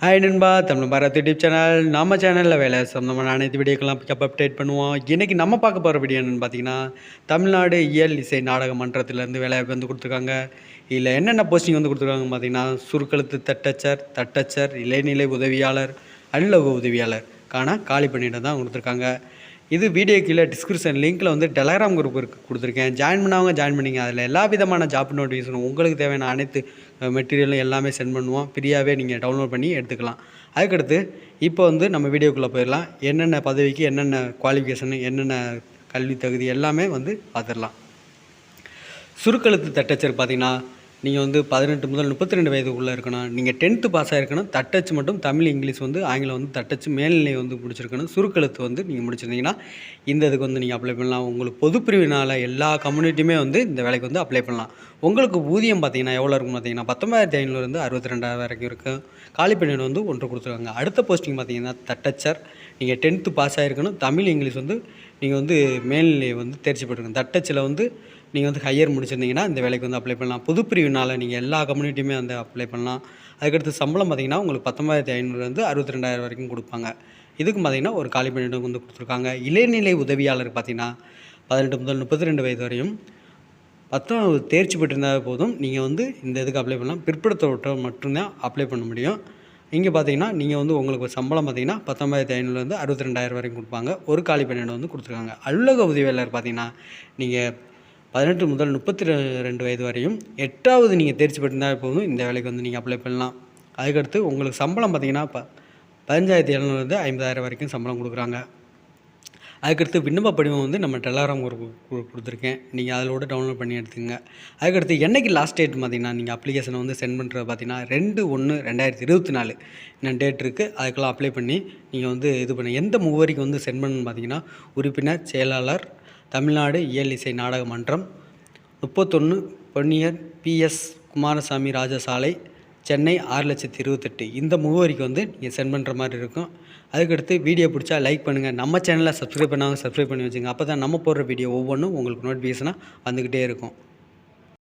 Hi நண்பா, Tamil Bharat YouTube channel. நம்ம சேனலில் வேலை சம்மந்தமான அனைத்து வீடியோக்கெல்லாம் அப்டேட் பண்ணுவோம். இன்றைக்கி நம்ம பார்க்க போகிற வீடியோ என்னென்னு பார்த்தீங்கன்னா, தமிழ்நாடு இயல் இசை நாடக மன்றத்திலேருந்து வேலைவாய்ப்பு வந்து கொடுத்துருக்காங்க. இதில் என்னென்ன போஸ்டிங் வந்து கொடுத்துருக்காங்கன்னு பார்த்தீங்கன்னா, சுருக்கெழுத்து தட்டச்சர், இளைநிலை உதவியாளர், அலுவலக உதவியாளருக்கான காலி பணியிடம் தான் கொடுத்துருக்காங்க. இது வீடியோ கீழே டிஸ்கிரிப்ஷன் லிங்க்கில் வந்து டெலகிராம் குரூப் கொடுத்துருக்கேன். ஜாயின் பண்ணவங்க ஜாயின் பண்ணிங்க. அதில் எல்லா விதமான ஜாப் நோட்டிஃபிகேஷனும் உங்களுக்கு தேவையான அனைத்து மெட்டீரியலும் எல்லாமே சென்ட் பண்ணுவோம். ஃப்ரீயாகவே நீங்கள் டவுன்லோட் பண்ணி எடுத்துக்கலாம். அதுக்கடுத்து இப்போ வந்து நம்ம வீடியோக்குள்ளே போயிடலாம். என்னென்ன பதவிக்கு என்னென்ன குவாலிஃபிகேஷனு, என்னென்ன கல்வி தகுதி எல்லாமே வந்து பார்த்துடலாம். சுருக்கெழுத்து தட்டச்சர் பார்த்தீங்கன்னா, நீங்கள் வந்து 18 முதல் 32 வயதுக்குள்ளே இருக்கணும். நீங்கள் 10th பாஸ் ஆகிருக்கணும். தட்டச்சு மட்டும் தமிழ், இங்கிலீஷ் வந்து ஆங்கிலம் வந்து தட்டச்சு மேல்நிலை வந்து முடிச்சிருக்கணும். சுருக்கெழுத்து வந்து நீங்கள் முடிச்சிருந்தீங்கன்னா இந்த இதுக்கு வந்து நீங்கள் அப்ளை பண்ணலாம். உங்களுக்கு பொதுப்பிரிவினால் எல்லா கம்யூனிட்டியுமே வந்து இந்த வேலைக்கு வந்து அப்ளை பண்ணலாம். உங்களுக்கு ஊதியம் பார்த்தீங்கன்னா எவ்வளோ இருக்குன்னு பார்த்தீங்கன்னா 19,500 62,000 வரைக்கும் இருக்கும். காலி பணியிடம் வந்து ஒன்று கொடுத்துருக்காங்க. அடுத்த போஸ்டிங் பார்த்தீங்கன்னா தட்டச்சர். நீங்கள் 10th பாஸ் ஆகிருக்கணும். தமிழ், இங்கிலீஷ் வந்து நீங்கள் வந்து மேல்நிலை வந்து தேர்ச்சி பெற்றிருக்கணும். தட்டச்சில் வந்து நீங்கள் வந்து ஹையர் முடிச்சிருந்தீங்கன்னா இந்த வேலைக்கு வந்து அப்ளை பண்ணலாம். பொதுப்பிரிவினால் நீங்கள் எல்லா கம்யூனிட்டியுமே வந்து அப்ளை பண்ணலாம். அதுக்கடுத்து சம்பளம் பார்த்திங்கன்னா உங்களுக்கு 19,500 62,000 வரைக்கும் கொடுப்பாங்க. இதுக்கு பார்த்திங்கன்னா ஒரு காலி பணியிடம் வந்து கொடுத்துருக்காங்க. இளைநிலை உதவியாளர் பார்த்திங்கன்னா 18 முதல் 32 வயது வரையும் 10வது தேர்ச்சி பெற்றிருந்தால் போதும். நீங்கள் வந்து இந்த இதுக்கு அப்ளை பண்ணலாம். பிற்படுத்தப்பட்டவர் மட்டும்தான் அப்ளை பண்ண முடியும். இங்கே பார்த்தீங்கன்னா நீங்கள் வந்து உங்களுக்கு சம்பளம் பார்த்தீங்கன்னா 19,500 62,000 வரைக்கும் கொடுப்பாங்க. ஒரு காலி பணியிடம் வந்து கொடுத்துருக்காங்க. அலுவலக உதவியாளர் பார்த்தீங்கன்னா நீங்கள் 18 முதல் 32 வயது வரையும் 8வது நீங்கள் தேர்ச்சி பெற்றிருந்தால் போதும் இந்த வேலைக்கு வந்து நீங்கள் அப்ளை பண்ணலாம். அதுக்கடுத்து உங்களுக்கு சம்பளம் பார்த்தீங்கன்னா 15,700 50,000 வரைக்கும் சம்பளம் கொடுக்குறாங்க. அதுக்கடுத்து விண்ணப்ப படிவம் வந்து நம்ம டெலகிராம் கொடுத்துருக்கேன். நீங்கள் அதிலோட டவுன்லோட் பண்ணி எடுத்துங்க. அதுக்கடுத்து என்றைக்கு லாஸ்ட் டேட் பார்த்தீங்கன்னா நீங்கள் அப்ளிகேஷனை வந்து சென்ட் பண்ணுறது பார்த்தீங்கன்னா 2/1/2024 இன்னும் டேட் இருக்குது. அதுக்கெல்லாம் அப்ளை பண்ணி நீங்கள் வந்து இது பண்ணி எந்த முகவரிக்கு வந்து சென்ட் பண்ணணும்னு பார்த்தீங்கன்னா, உறுப்பினர் செயலாளர், தமிழ்நாடு இயல் இசை நாடக மன்றம், 31 பொன்னியர் PS குமாரசாமி ராஜா சாலை, சென்னை 6,28,000 இந்த முகவரிக்கு வந்து நீங்கள் சென்ட் பண்ணுற மாதிரி இருக்கும். அதுக்கடுத்து வீடியோ பிடிச்சா லைக் பண்ணுங்கள். நம்ம சேனலை சப்ஸ்கிரைப் பண்ணாங்க சப்ஸ்கிரைப் பண்ணி வச்சுங்க. அப்போ தான் நம்ம போடுற வீடியோ ஒவ்வொன்றும் உங்களுக்கு நோட்டிஃபிகேஷனாக வந்துக்கிட்டே இருக்கும்.